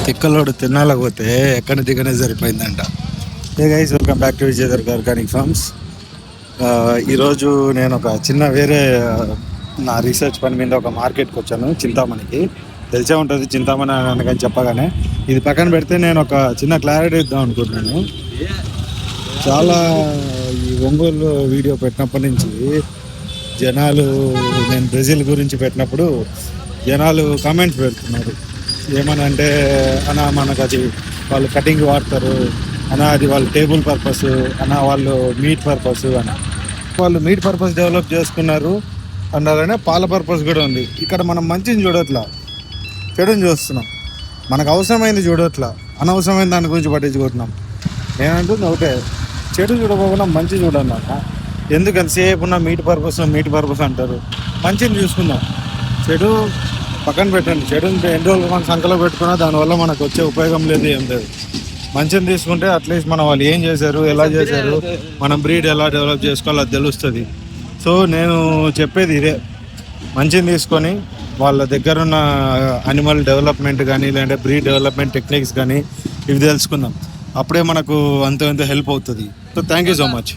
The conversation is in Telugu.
తిక్కలోడు తినాలకపోతే ఎక్కడ దిగనే సరిపోయిందంట. Hey guys, welcome back to Vijay Durga organic farms. ఈరోజు నేను ఒక చిన్న వేరే నా రీసెర్చ్ పని మీద ఒక మార్కెట్కి వచ్చాను, చింతామణికి. తెలిసే ఉంటుంది చింతామణి అనగానే చెప్పగానే. ఇది పక్కన పెడితే నేను ఒక చిన్న క్లారిటీ ఇద్దాం అనుకుంటున్నాను. చాలా ఈ ఒంగోలు వీడియో పెట్టినప్పటి నుంచి జనాలు, నేను బ్రెజిల్ గురించి పెట్టినప్పుడు జనాలు కామెంట్స్ పెడుతున్నారు. ఏమనంటే అన్న మనకు అది వాళ్ళు కటింగ్ వాడతారు అన్న, అది వాళ్ళు టేబుల్ పర్పస్ అన్న, వాళ్ళు మీట్ పర్పస్ అన్న. వాళ్ళు మీట్ పర్పస్ డెవలప్ చేసుకున్నారు అన్నారనే పాల పర్పస్ కూడా ఉంది. ఇక్కడ మనం మంచిని చూడట్లా, చెడుని చూస్తున్నాం. మనకు అవసరమైంది చూడట్లా, అనవసరమైన దాని గురించి పట్టించుకుంటున్నాం. నేనంటుంది ఒకటే, చెడు చూడకపోకుండా మంచి చూడన్నా. ఎందుకు ఎంతసేపు ఉన్న మీట్ పర్పస్ అంటారు. మంచిని చూసుకుందాం, చెడు పక్కన పెట్టండి. చెడుని ఎన్ని రోజులు మన సంఖలో పెట్టుకున్నా దానివల్ల మనకు వచ్చే ఉపయోగం లేదు, ఏం లేదు. మంచిని తీసుకుంటే అట్లీస్ట్ మనం వాళ్ళు ఏం చేశారు, ఎలా చేశారు, మనం బ్రీడ్ ఎలా డెవలప్ చేసుకోవాలో అది తెలుస్తుంది. సో నేను చెప్పేది ఇదే, మంచిని తీసుకొని వాళ్ళ దగ్గర ఉన్న అనిమల్ డెవలప్మెంట్ కానీ లేదంటే బ్రీడ్ డెవలప్మెంట్ టెక్నిక్స్ కానీ ఇవి తెలుసుకుందాం. అప్పుడే మనకు అంత హెల్ప్ అవుతుంది. So thank you so much.